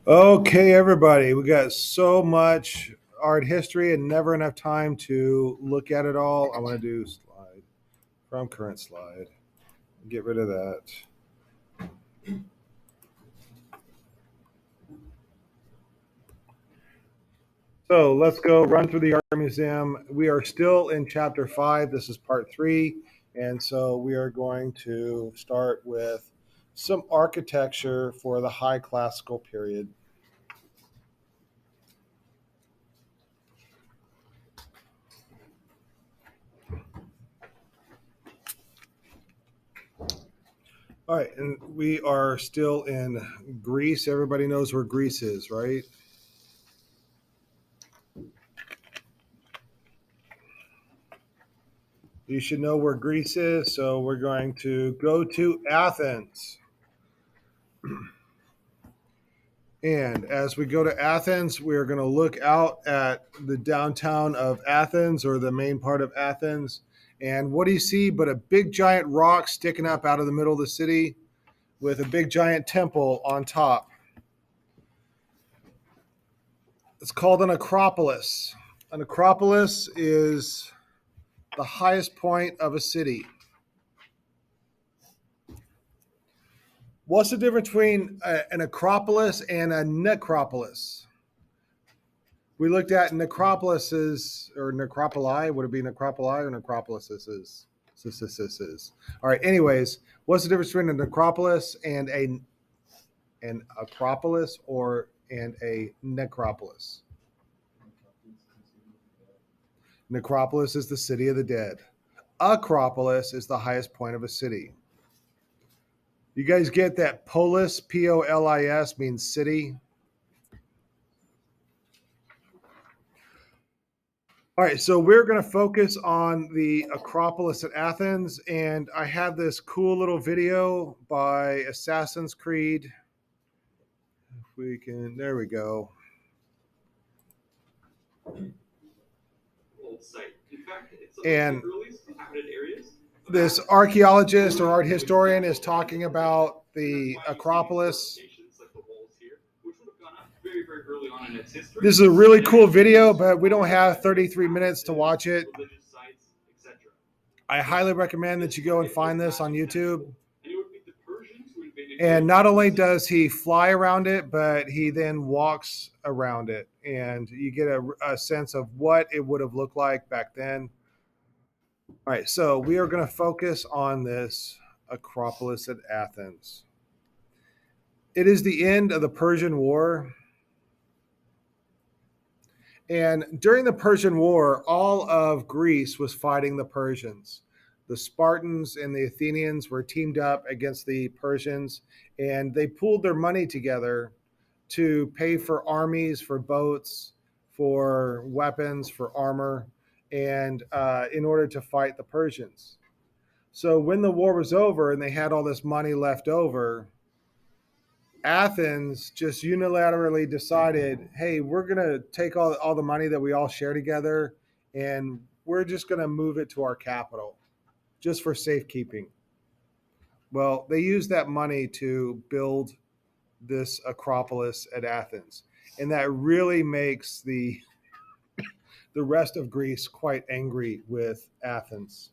Okay, everybody, we got so much art history and never enough time to look at it all. I want to do slide from current slide. Get rid of that. So let's go run through the Art Museum. We are still in chapter 5. This is part 3. And so we are going to start with some architecture for the high classical period. All right, and we are still in Greece. Everybody knows where Greece is, right? You should know where Greece is, so we're going to go to Athens. And as we go to Athens, we're going to look out at the downtown of Athens or the main part of Athens. And what do you see but a big giant rock sticking up out of the middle of the city with a big giant temple on top? It's called an Acropolis. An Acropolis is the highest point of a city. What's the difference between an Acropolis and a necropolis? We looked at necropolises or necropoli. Would it be necropoli or necropolises? All right. Anyways, what's the difference between a necropolis and an acropolis or and a necropolis? Necropolis is the city of the dead. Acropolis is the highest point of a city. You guys get that polis, Polis, means city? All right, so we're going to focus on the Acropolis at Athens, and I have this cool little video by Assassin's Creed. If we can, there we go. And this archaeologist or art historian is talking about the Acropolis. This is a really cool video, but we don't have 33 minutes to watch it. I highly recommend that you go and find this on YouTube. And not only does he fly around it, but he then walks around it. And you get a sense of what it would have looked like back then. All right, so we are going to focus on this Acropolis at Athens. It is the end of the Persian War. And during the Persian War, all of Greece was fighting the Persians. The Spartans and the Athenians were teamed up against the Persians, and they pooled their money together to pay for armies, for boats, for weapons, for armor, and in order to fight the Persians. So when the war was over and they had all this money left over, Athens just unilaterally decided, hey, we're going to take all the money that we all share together and we're just going to move it to our capital just for safekeeping. Well, they used that money to build this Acropolis at Athens. And that really makes the rest of Greece quite angry with Athens.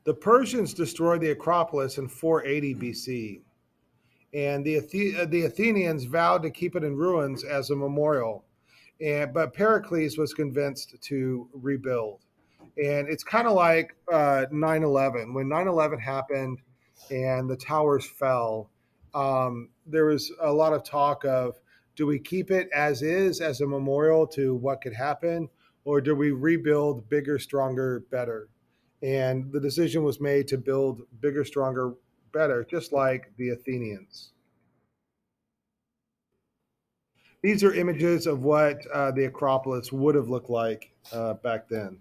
The Persians destroyed the Acropolis in 480 BC, and the Athenians vowed to keep it in ruins as a memorial. But Pericles was convinced to rebuild. And it's kind of like 9/11. When 9/11 happened and the towers fell, there was a lot of talk of, do we keep it as is as a memorial to what could happen, or do we rebuild bigger, stronger, better? And the decision was made to build bigger, stronger, better, just like the Athenians. These are images of what the Acropolis would have looked like back then.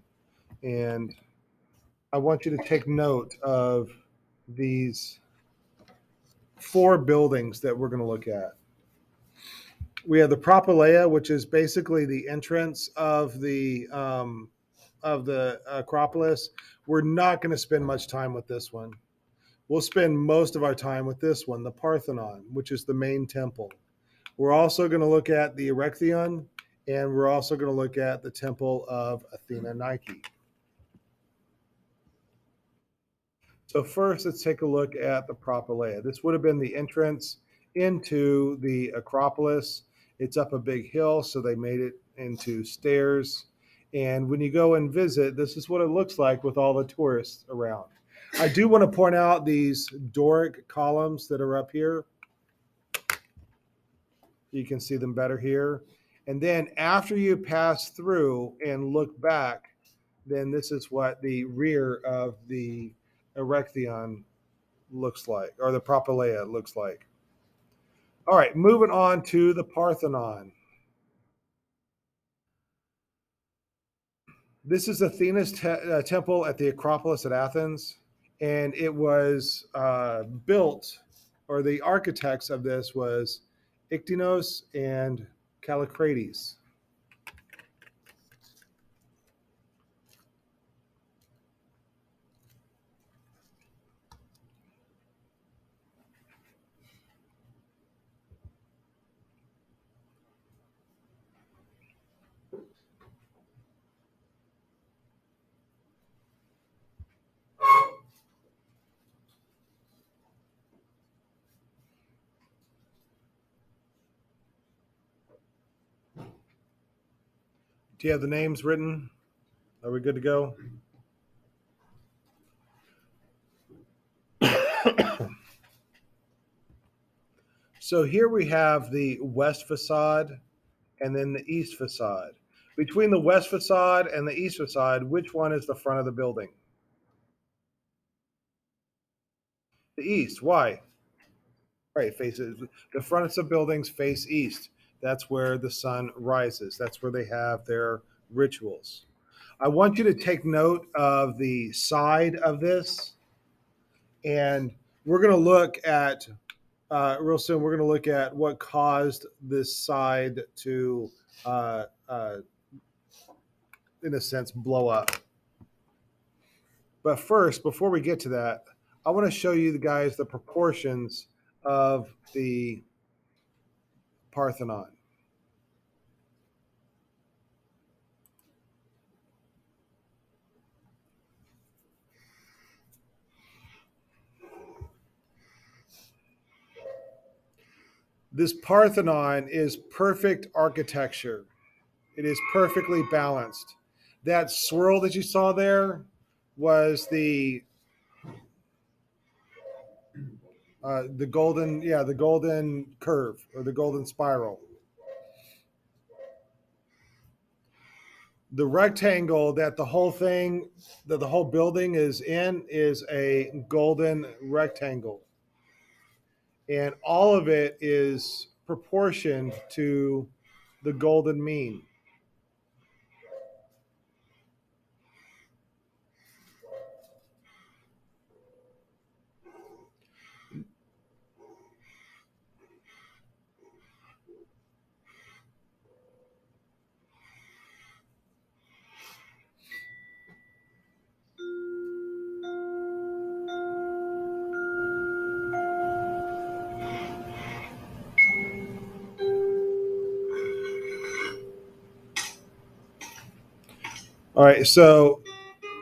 And I want you to take note of these 4 buildings that we're going to look at. We have the Propylaea, which is basically the entrance of the of the Acropolis, we're not going to spend much time with this one. We'll spend most of our time with this one, the Parthenon, which is the main temple. We're also going to look at the Erechtheion, and we're also going to look at the Temple of Athena Nike. So first, let's take a look at the Propylaea. This would have been the entrance into the Acropolis. It's up a big hill, so they made it into stairs. And when you go and visit, this is what it looks like with all the tourists around. I do want to point out these Doric columns that are up here. You can see them better here. And then after you pass through and look back, then this is what the rear of the Erechtheion looks like, or the Propylaea looks like. All right, moving on to the Parthenon. This is Athena's temple at the Acropolis at Athens, and it was built, or the architects of this was Ictinos and Callicrates. Do you have the names written? Are we good to go? So here we have the west facade and then the east facade. Between the west facade and the east facade, which one is the front of the building? The east. Why? Right, faces the fronts of buildings face east. That's where the sun rises. That's where they have their rituals. I want you to take note of the side of this, and we're going to look at real soon. We're going to look at what caused this side to, in a sense, blow up. But first, before we get to that, I want to show you guys the proportions of the Parthenon. This Parthenon is perfect architecture. It is perfectly balanced. That swirl that you saw there was the golden, yeah, the golden curve or the golden spiral. The rectangle that the whole thing, that the whole building is in, is a golden rectangle, and all of it is proportioned to the golden mean. All right, so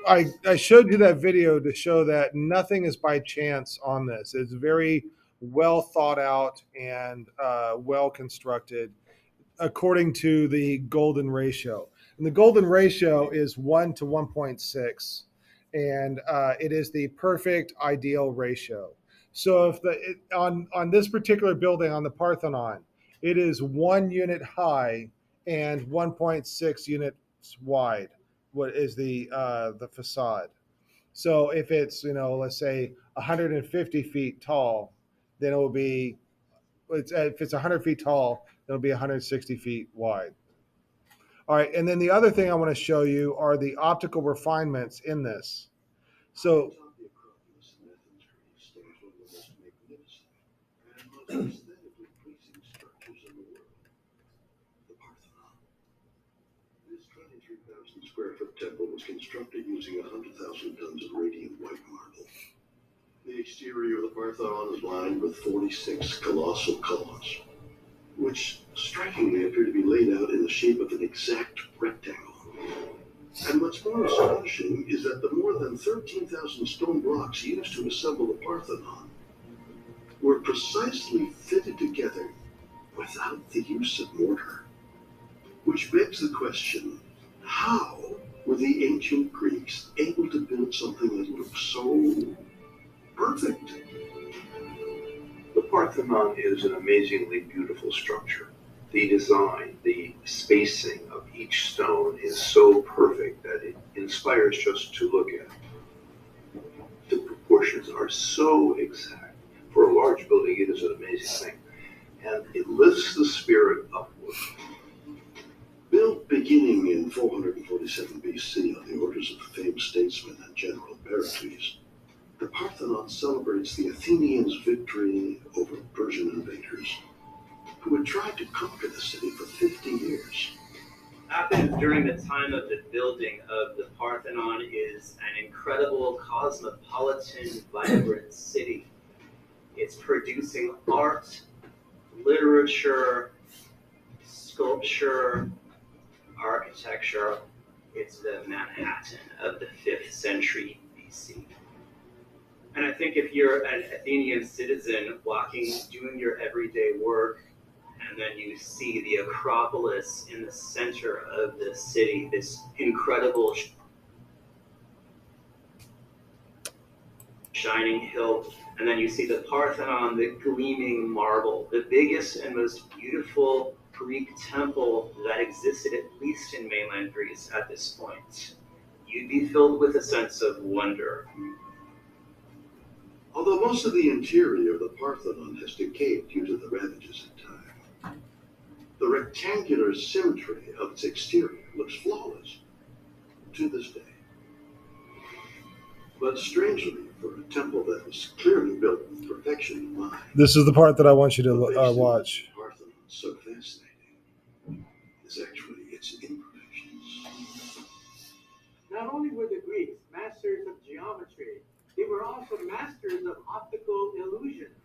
I showed you that video to show that nothing is by chance on this. It's very well thought out and well constructed according to the golden ratio. And the golden ratio is 1 to 1.6, and it is the perfect ideal ratio. So if on this particular building on the Parthenon, it is 1 unit high and 1.6 units wide. What is the facade? So if it's, let's say 150 feet tall, then it will be, if it's 100 feet tall, it'll be 160 feet wide. All right, and then the other thing I want to show you are the optical refinements in this. So square foot temple was constructed using 100,000 tons of radiant white marble. The exterior of the Parthenon is lined with 46 colossal columns, which strikingly appear to be laid out in the shape of an exact rectangle. And what's more astonishing is that the more than 13,000 stone blocks used to assemble the Parthenon were precisely fitted together without the use of mortar. Which begs the question, how were the ancient Greeks able to build something that looked so perfect? The Parthenon is an amazingly beautiful structure. The design, the spacing of each stone is so perfect that it inspires just to look at. The proportions are so exact. For a large building, it is an amazing thing. And it lifts the spirit upward. Built beginning in 447 BC on the orders of the famed statesman and general Pericles, the Parthenon celebrates the Athenians' victory over Persian invaders who had tried to conquer the city for 50 years. Athens during the time of the building of the Parthenon is an incredible cosmopolitan, vibrant city. It's producing art, literature, sculpture, architecture. It's the Manhattan of the 5th century BC. And I think if you're an Athenian citizen walking, doing your everyday work, and then you see the Acropolis in the center of the city, this incredible shining hill, and then you see the Parthenon, the gleaming marble, the biggest and most beautiful Greek temple that existed at least in mainland Greece at this point. You'd be filled with a sense of wonder. Although most of the interior of the Parthenon has decayed due to the ravages of time, the rectangular symmetry of its exterior looks flawless to this day. But strangely, for a temple that was clearly built with perfection in mind, This is the part that I want you to watch. The Parthenon, so fascinating, is actually its imperfections. Not only were the Greeks masters of geometry, they were also masters of optical illusions.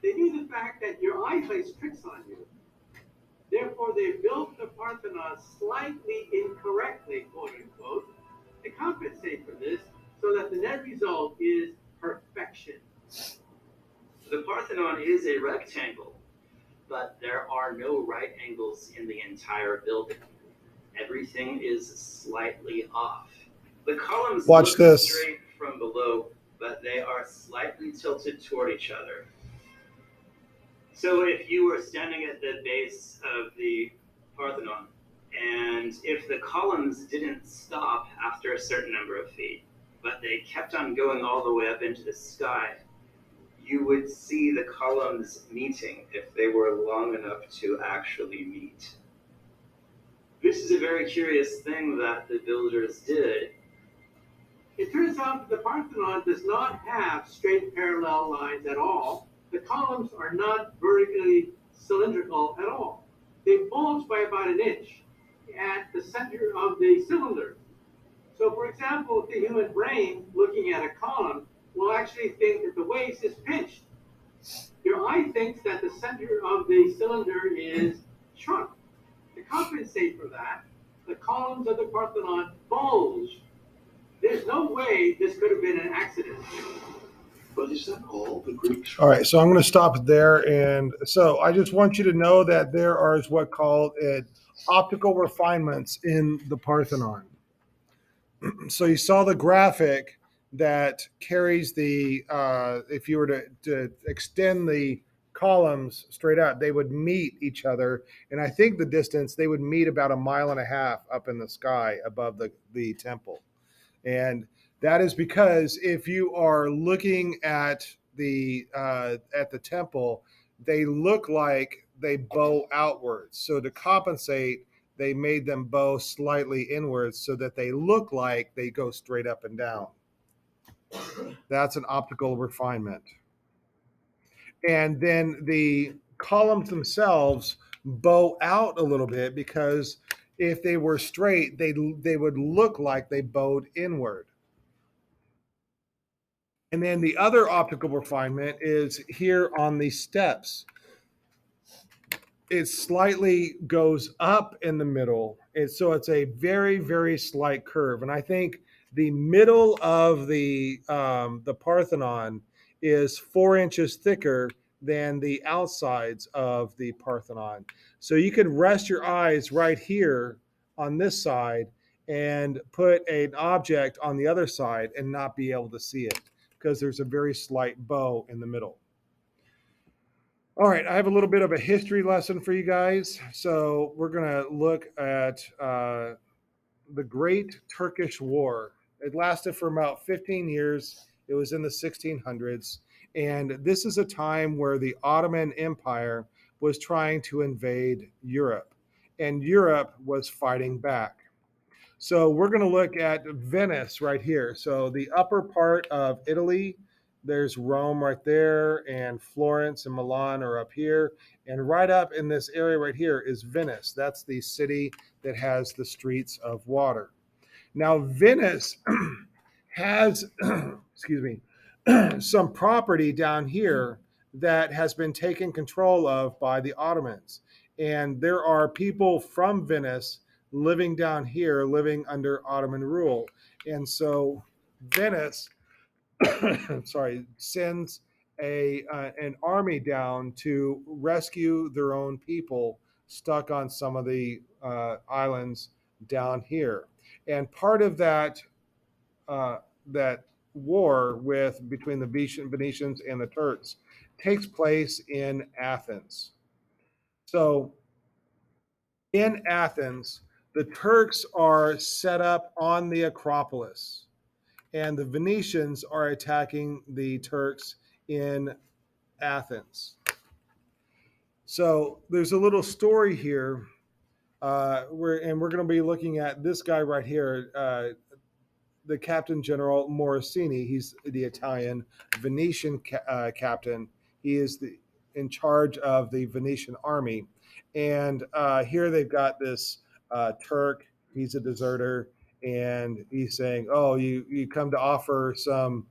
They knew the fact that your eye plays tricks on you. Therefore, they built the Parthenon slightly incorrectly, quote unquote, to compensate for this, so that the net result is perfection. The Parthenon is a rectangle, but there are no right angles in the entire building. Everything is slightly off. The columns Watch look this. straight from below, but they are slightly tilted toward each other. So if you were standing at the base of the Parthenon, and if the columns didn't stop after a certain number of feet, but they kept on going all the way up into the sky, you would see the columns meeting if they were long enough to actually meet. This is a very curious thing that the builders did. It turns out that the Parthenon does not have straight parallel lines at all. The columns are not vertically cylindrical at all. They bulge by about an inch at the center of the cylinder. So, for example, the human brain, looking at a column, will actually think that the waist is pinched. Your eye thinks that the center of the cylinder is shrunk. To compensate for that, the columns of the Parthenon bulge. There's no way this could have been an accident. But is that all the Greeks? All right, so I'm going to stop there. And so I just want you to know that there are what called optical refinements in the Parthenon. So you saw the graphic that carries the, if you were to extend the columns straight out, they would meet each other. And I think the distance, they would meet about 1.5 miles up in the sky above the temple. And that is because if you are looking at the temple, they look like they bow outwards. So to compensate, they made them bow slightly inwards so that they look like they go straight up and down. That's an optical refinement. And then the columns themselves bow out a little bit because if they were straight, they would look like they bowed inward. And then the other optical refinement is here on the steps. It slightly goes up in the middle. So it's a very, very slight curve. And I think the middle of the Parthenon is 4 inches thicker than the outsides of the Parthenon. So you can rest your eyes right here on this side and put an object on the other side and not be able to see it because there's a very slight bow in the middle. All right, I have a little bit of a history lesson for you guys. So we're going to look at the Great Turkish War. It lasted for about 15 years. It was in the 1600s. And this is a time where the Ottoman Empire was trying to invade Europe, and Europe was fighting back. So we're going to look at Venice right here. So the upper part of Italy, there's Rome right there, and Florence and Milan are up here. And right up in this area right here is Venice. That's the city that has the streets of water. Now, Venice has, excuse me, some property down here that has been taken control of by the Ottomans. And there are people from Venice living down here, living under Ottoman rule. And so Venice, sorry, sends an army down to rescue their own people stuck on some of the islands down here. And part of that war between the Venetians and the Turks takes place in Athens. So in Athens, the Turks are set up on the Acropolis, and the Venetians are attacking the Turks in Athens. So there's a little story here, we're going to be looking at this guy right here, the Captain General Morosini. He's the Italian Venetian captain. He is in charge of the Venetian army. And here they've got this Turk. He's a deserter. And he's saying, oh, you come to offer some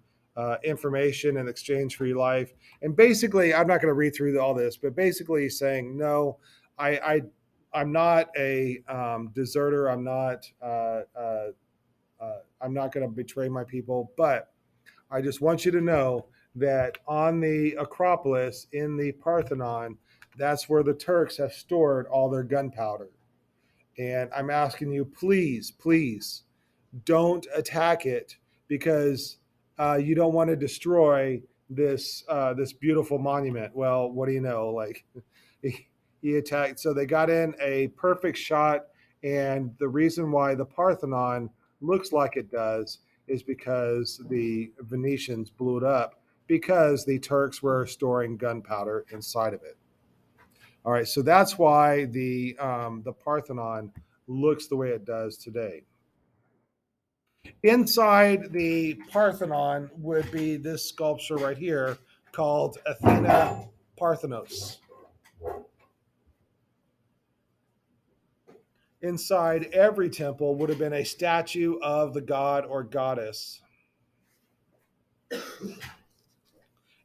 information in exchange for your life. And basically, I'm not going to read through all this, but basically he's saying, no, I'm not a deserter. I'm not going to betray my people, but I just want you to know that on the Acropolis in the Parthenon, that's where the Turks have stored all their gunpowder. And I'm asking you, please, please don't attack it because you don't want to destroy this beautiful monument. Well, what do you know? Like he attacked. So they got in a perfect shot. And the reason why the Parthenon looks like it does is because the Venetians blew it up because the Turks were storing gunpowder inside of it. All right, so that's why the Parthenon looks the way it does today. Inside the Parthenon would be this sculpture right here called Athena Parthenos. Inside every temple would have been a statue of the god or goddess.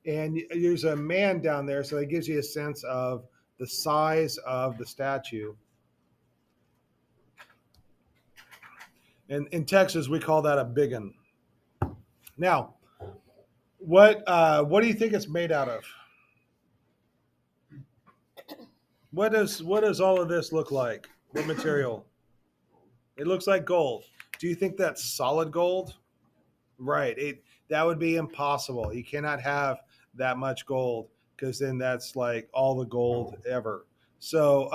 And there's a man down there, so that gives you a sense of the size of the statue. And in Texas, we call that a biggin. Now, what do you think it's made out of? What does all of this look like? What material? It looks like gold. Do you think that's solid gold? Right. That would be impossible. You cannot have that much gold because then that's like all the gold ever. So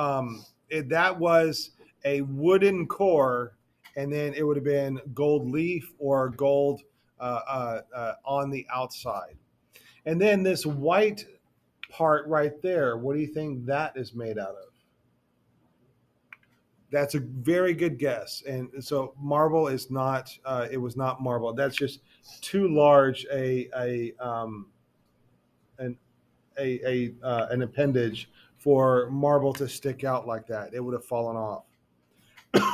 that was a wooden core, and then it would have been gold leaf or gold on the outside. And then this white part right there, what do you think that is made out of? That's a very good guess. And so marble is not. It was not marble. That's just too large an appendage for marble to stick out like that. It would have fallen off.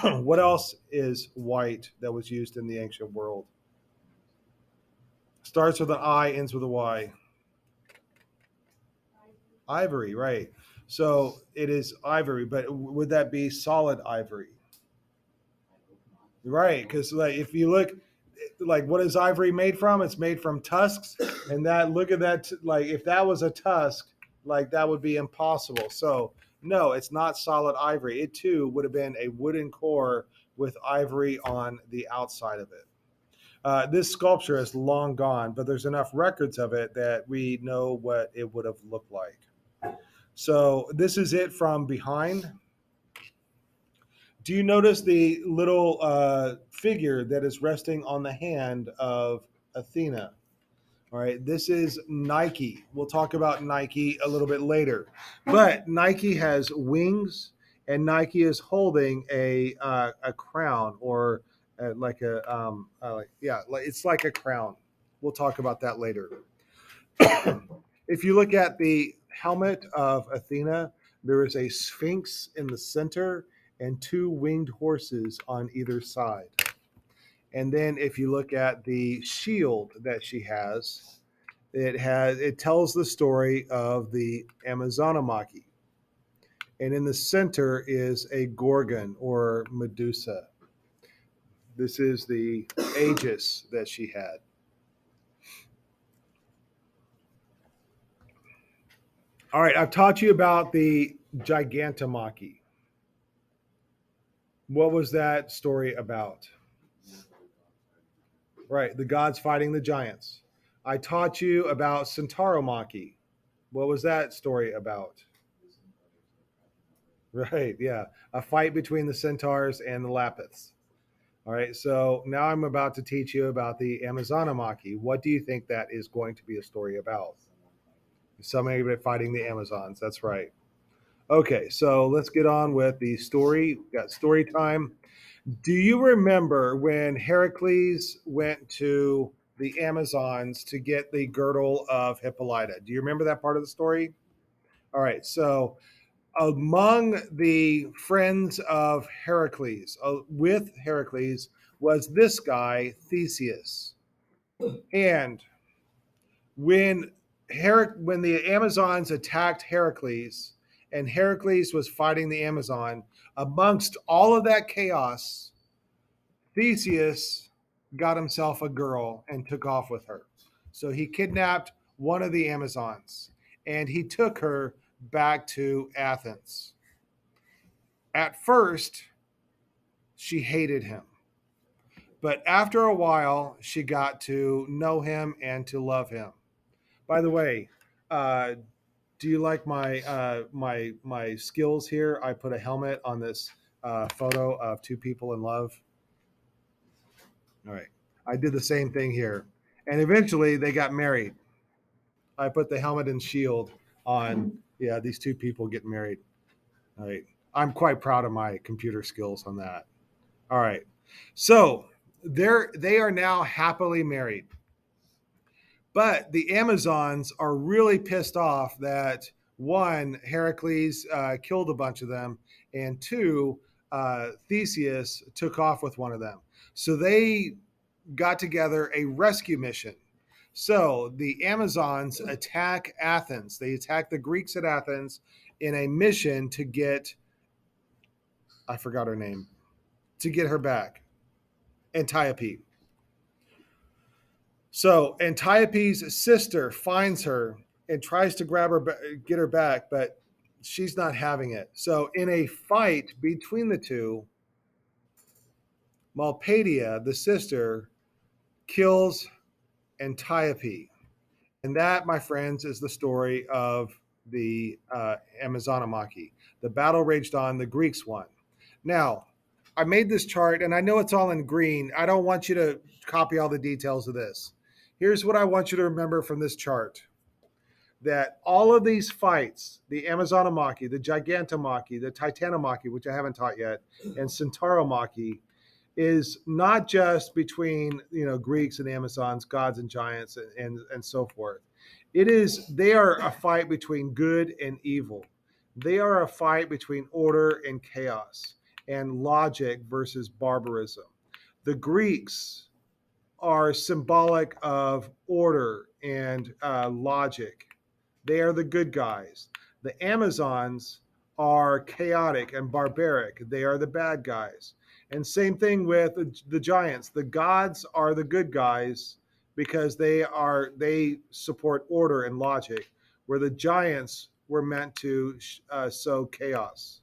What else is white that was used in the ancient world? Starts with an I, ends with a Y. Ivory, right. So it is ivory, but would that be solid ivory? Right, because like if you look, like what is ivory made from? It's made from tusks, and that look at that. Like if that was a tusk, like that would be impossible. So no, it's not solid ivory. It too would have been a wooden core with ivory on the outside of it. This sculpture is long gone, but there's enough records of it that we know what it would have looked like. So this is it from behind. Do you notice the little figure that is resting on the hand of Athena? All right, this is Nike. We'll talk about Nike a little bit later. But Nike has wings, and Nike is holding a crown, or like a it's like a crown. We'll talk about that later. If you look at the helmet of Athena, there is a sphinx in the center and two winged horses on either side. And then if you look at the shield that she has, it tells the story of the Amazonomachy. And in the center is a gorgon or Medusa. This is the aegis that she had. All right, I've taught you about the Gigantomachy. What was that story about? Right, the gods fighting the giants. I taught you about Centauromachy. What was that story about? Right, yeah, a fight between the centaurs and the Lapiths. All right, so now I'm about to teach you about the Amazonomachy. What do you think that is going to be a story about? Somebody fighting the Amazons. That's right. Okay, so let's get on with the story. We've got story time. Do you remember when Heracles went to the Amazons to get the girdle of Hippolyta? Do you remember that part of the story? All right, so among the friends of Heracles, with Heracles, was this guy, Theseus. And when when the Amazons attacked Heracles, and Heracles was fighting the Amazon, amongst all of that chaos, Theseus got himself a girl and took off with her. So he kidnapped one of the Amazons and he took her back to Athens. At first, she hated him. But after a while, she got to know him and to love him. By the way, do you like my skills here? I put a helmet on this photo of two people in love. All right. I did the same thing here. And eventually they got married. I put the helmet and shield on. Yeah, these two people get married. All right. I'm quite proud of my computer skills on that. All right. So they are now happily married. But the Amazons are really pissed off that one, Heracles killed a bunch of them, and two, Theseus took off with one of them. So they got together a rescue mission. So the Amazons attack Athens. They attack the Greeks at Athens in a mission to get, I forgot her name, to get her back, Antiope. So Antiope's sister finds her and tries to grab her, get her back, but she's not having it. So in a fight between the two, Malpadia, the sister, kills Antiope. And that, my friends, is the story of the Amazonomachy. The battle raged on, the Greeks won. Now, I made this chart, and I know it's all in green. I don't want you to copy all the details of this. Here's what I want you to remember from this chart. That all of these fights, the Amazonomachy, the Gigantomachy, the Titanomachy, which I haven't taught yet, and Centauromachy, is not just between Greeks and Amazons, gods and giants, and so forth. They are a fight between good and evil. They are a fight between order and chaos. and logic versus barbarism. The Greeks are symbolic of order and logic. They are the good guys. The Amazons are chaotic and barbaric. They are the bad guys. And same thing with the giants. The gods are the good guys because they support order and logic, where the giants were meant to sow chaos.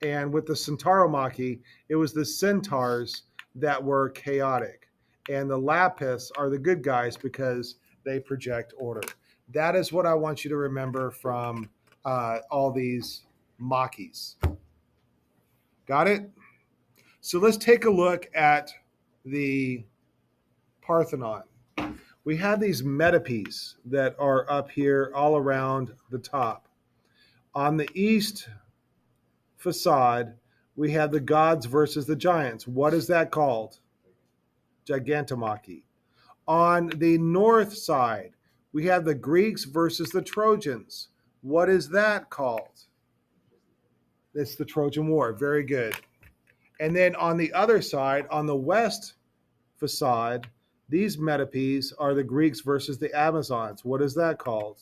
And with the Centauromachy, it was the centaurs that were chaotic. And the Lapis are the good guys because they project order. That is what I want you to remember from all these Machis. Got it? So let's take a look at the Parthenon. We have these metopes that are up here all around the top. On the east facade, we have the gods versus the giants. What is that called? Gigantomachy. On the north side, we have the Greeks versus the Trojans. What is that called? It's the Trojan War. Very good. And then on the other side, on the west facade, these metopes are the Greeks versus the Amazons. What is that called?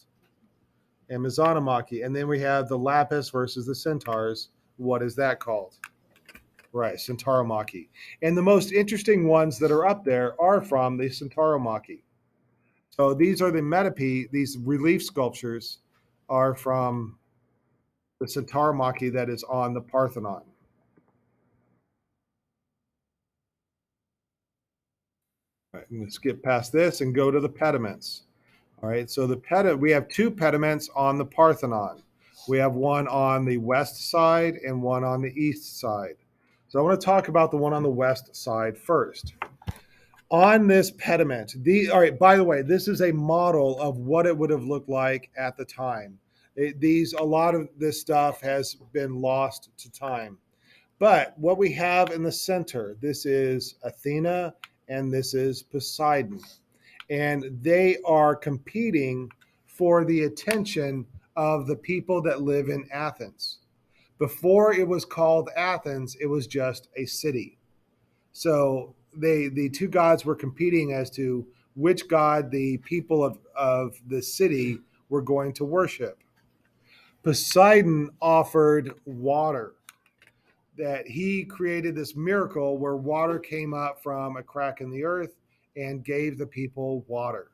Amazonomachy. And then we have the Lapis versus the Centaurs. What is that called? Right, Centauromachy. And the most interesting ones that are up there are from the Centauromachy. So these are the metope, these relief sculptures are from the Centauromachy that is on the Parthenon. All right, I'm going to skip past this and go to the pediments. All right, so we have two pediments on the Parthenon. We have one on the west side and one on the east side. So I want to talk about the one on the west side first. On this pediment, all right, by the way, this is a model of what it would have looked like at the time. A lot of this stuff has been lost to time. But what we have in the center, this is Athena and this is Poseidon. And they are competing for the attention of the people that live in Athens. Before it was called Athens, it was just a city. So the two gods were competing as to which god the people of the city were going to worship. Poseidon offered water, that he created this miracle where water came up from a crack in the earth and gave the people water.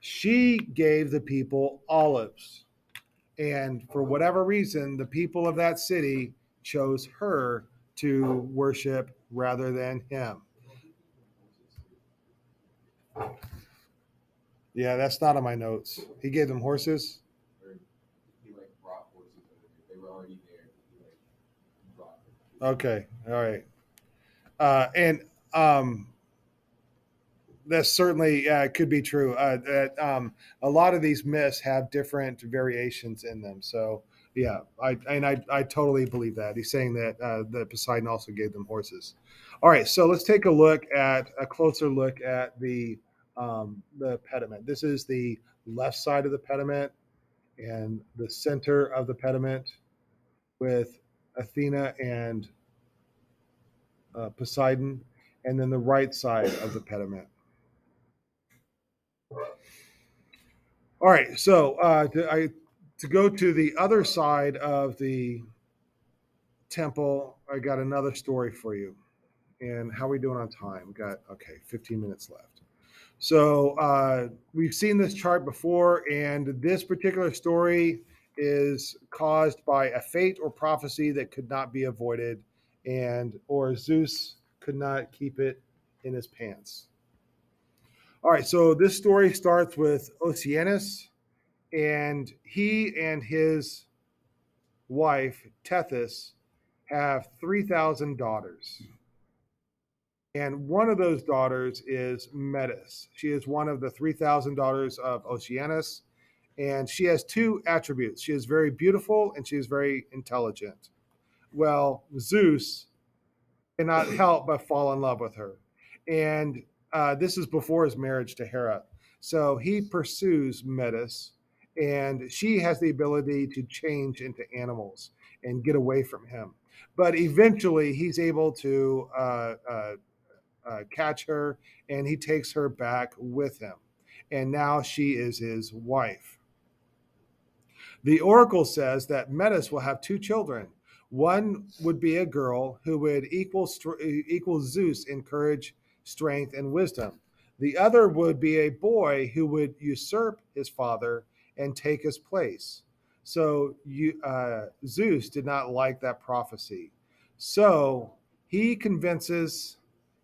She gave the people olives. And for whatever reason, the people of that city chose her to worship rather than him. Yeah, that's not on my notes. He gave them horses. He brought horses. They were already there. He brought them. Okay, all right. And that certainly could be true. That a lot of these myths have different variations in them. So yeah, I totally believe that. He's saying that Poseidon also gave them horses. All right, so let's take a closer look at the pediment. This is the left side of the pediment and the center of the pediment with Athena and Poseidon, and then the right side of the pediment. All right, so to go to the other side of the temple, I got another story for you. And how are we doing on time? Got 15 minutes left. So we've seen this chart before, and this particular story is caused by a fate or prophecy that could not be avoided, or Zeus could not keep it in his pants. All right, so this story starts with Oceanus, and he and his wife, Tethys, have 3,000 daughters. And one of those daughters is Metis. She is one of the 3,000 daughters of Oceanus, and she has two attributes. She is very beautiful and she is very intelligent. Well, Zeus cannot help but fall in love with her. And this is before his marriage to Hera. So he pursues Metis, and she has the ability to change into animals and get away from him. But eventually, he's able to catch her, and he takes her back with him. And now she is his wife. The oracle says that Metis will have two children. One would be a girl who would equal Zeus in courage, strength, and wisdom. The other would be a boy who would usurp his father and take his place. So Zeus did not like that prophecy. So he convinces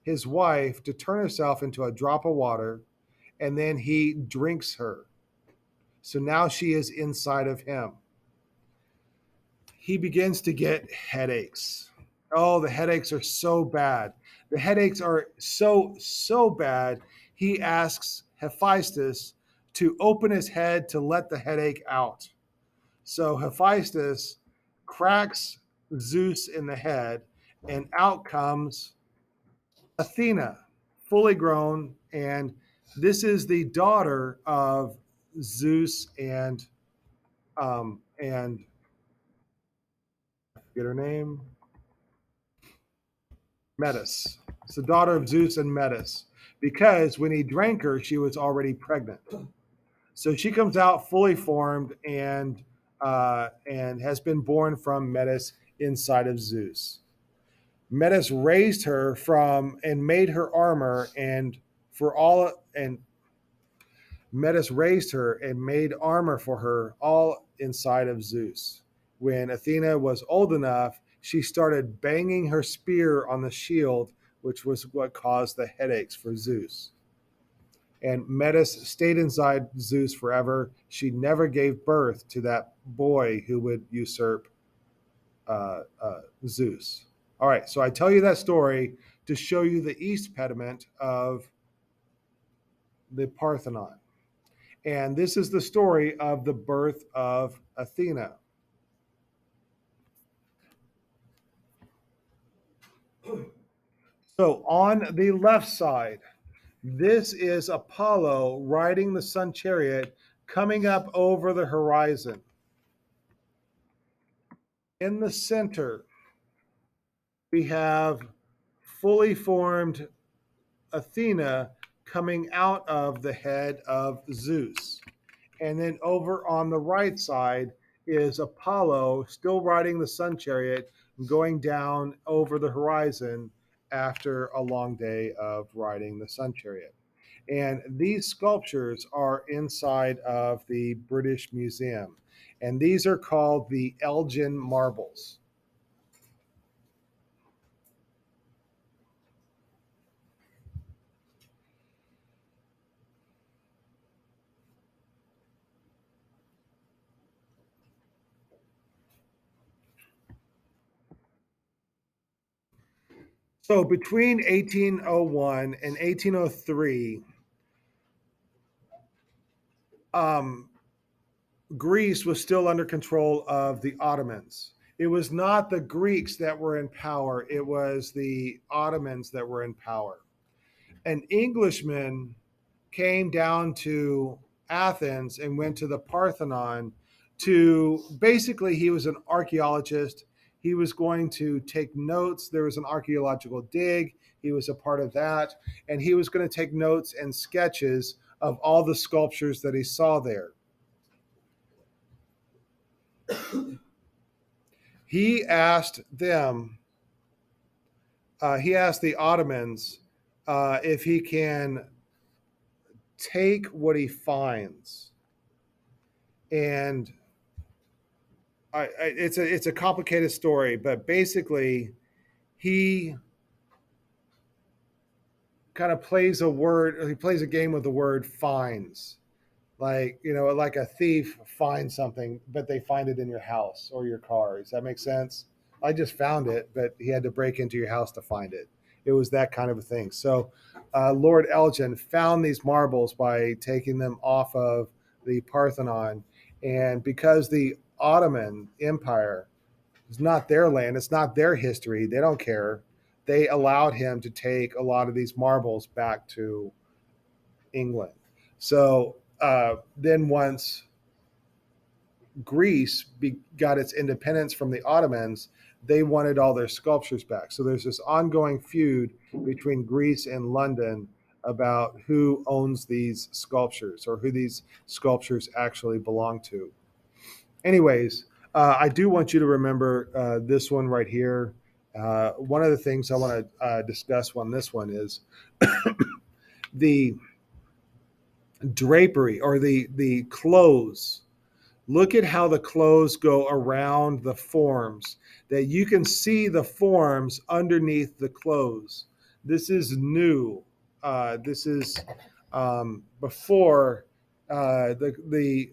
his wife to turn herself into a drop of water, and then he drinks her. So now she is inside of him. He begins to get headaches. Oh, the headaches are so bad. The headaches are so bad. He asks Hephaestus to open his head to let the headache out. So Hephaestus cracks Zeus in the head, and out comes Athena, fully grown, and this is the daughter of Zeus and get her name, Metis. It's the daughter of Zeus and Metis, because when he drank her, she was already pregnant. So she comes out fully formed and has been born from Metis inside of Zeus. Metis raised her from and made her armor and for all and Metis raised her and made armor for her all inside of Zeus. When Athena was old enough, she started banging her spear on the shield, which was what caused the headaches for Zeus. And Metis stayed inside Zeus forever. She never gave birth to that boy who would usurp Zeus. All right, so I tell you that story to show you the east pediment of the Parthenon. And this is the story of the birth of Athena. So on the left side, this is Apollo riding the sun chariot coming up over the horizon. In the center, we have fully formed Athena coming out of the head of Zeus. And then over on the right side is Apollo still riding the sun chariot going down over the horizon after a long day of riding the sun chariot. And these sculptures are inside of the British Museum. And these are called the Elgin marbles. So between 1801 and 1803, Greece was still under control of the Ottomans. It was not the Greeks that were in power, it was the Ottomans that were in power. An Englishman came down to Athens and went to the Parthenon to basically, he was an archaeologist. He was going to take notes. There was an archaeological dig. He was a part of that. And he was going to take notes and sketches of all the sculptures that he saw there. He asked them, he asked the Ottomans if he can take what he finds. And it's a complicated story, but basically he kind of plays a game with the word finds. Like, like a thief finds something, but they find it in your house or your car. Does that make sense? I just found it, but he had to break into your house to find it. It was that kind of a thing. So Lord Elgin found these marbles by taking them off of the Parthenon. And because the Ottoman Empire is not their land, it's not their history, they don't care. They allowed him to take a lot of these marbles back to England. So then once Greece got its independence from the Ottomans, they wanted all their sculptures back. So there's this ongoing feud between Greece and London about who owns these sculptures or who these sculptures actually belong to. Anyways, I do want you to remember this one right here. One of the things I want to discuss on this one is the drapery or the clothes. Look at how the clothes go around the forms, that you can see the forms underneath the clothes. This is new. This is before the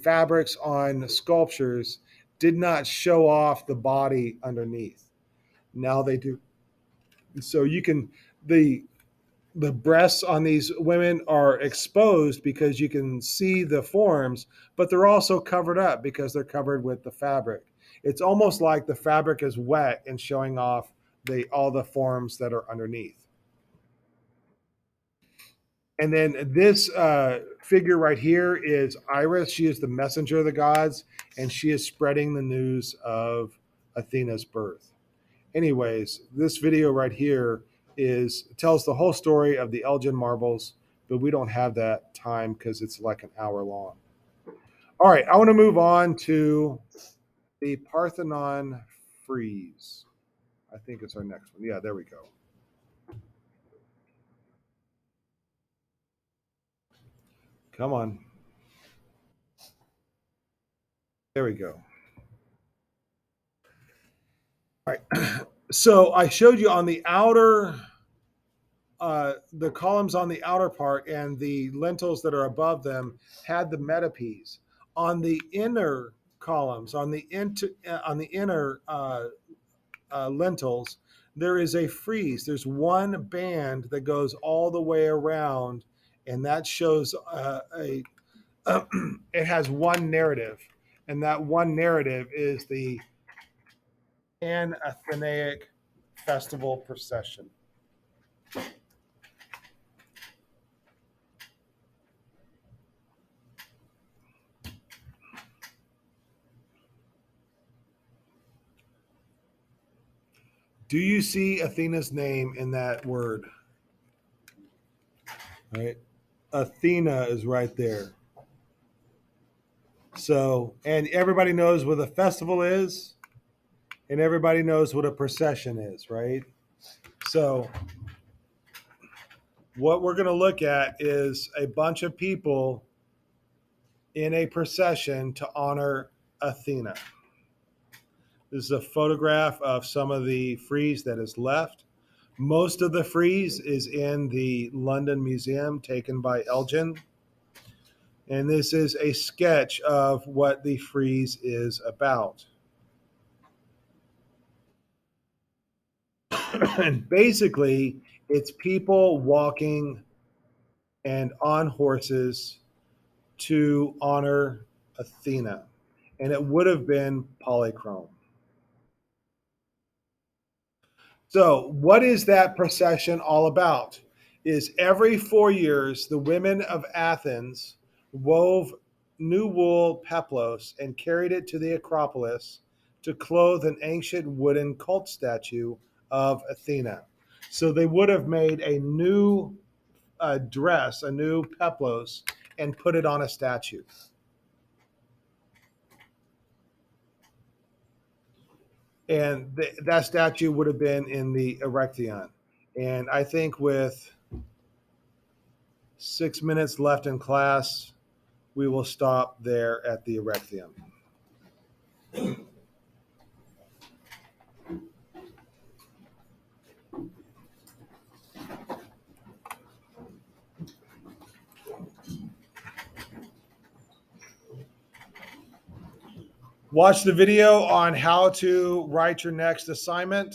fabrics on sculptures did not show off the body underneath. Now they do. So you can the breasts on these women are exposed because you can see the forms, but they're also covered up because they're covered with the fabric. It's almost like the fabric is wet and showing off all the forms that are underneath. And then this figure right here is Iris. She is the messenger of the gods, and she is spreading the news of Athena's birth. Anyways, this video right here tells the whole story of the Elgin marbles, but we don't have that time because it's like an hour long. All right, I want to move on to the Parthenon frieze. I think it's our next one. Yeah, there we go. Come on. There we go. All right. So I showed you on the outer, the columns on the outer part and the lintels that are above them had the metapiece. On the inner columns, on the inner lintels, there is a frieze. There's one band that goes all the way around, and that shows it has one narrative, and that one narrative is the Athenaic festival procession. Do you see Athena's name in that word? Right? Athena is right there. So, and everybody knows what a festival is, and everybody knows what a procession is, right? So, what we're going to look at is a bunch of people in a procession to honor Athena. This is a photograph of some of the frieze that is left. Most of the frieze is in the London Museum, taken by Elgin. And this is a sketch of what the frieze is about. And basically, it's people walking and on horses to honor Athena. And it would have been polychrome. So, what is that procession all about? Is every 4 years, the women of Athens wove new wool peplos and carried it to the Acropolis to clothe an ancient wooden cult statue of Athena. So they would have made a new dress, a new peplos, and put it on a statue. And that statue would have been in the Erechtheion. And I think with 6 minutes left in class, we will stop there at the Erechtheion. Watch the video on how to write your next assignment.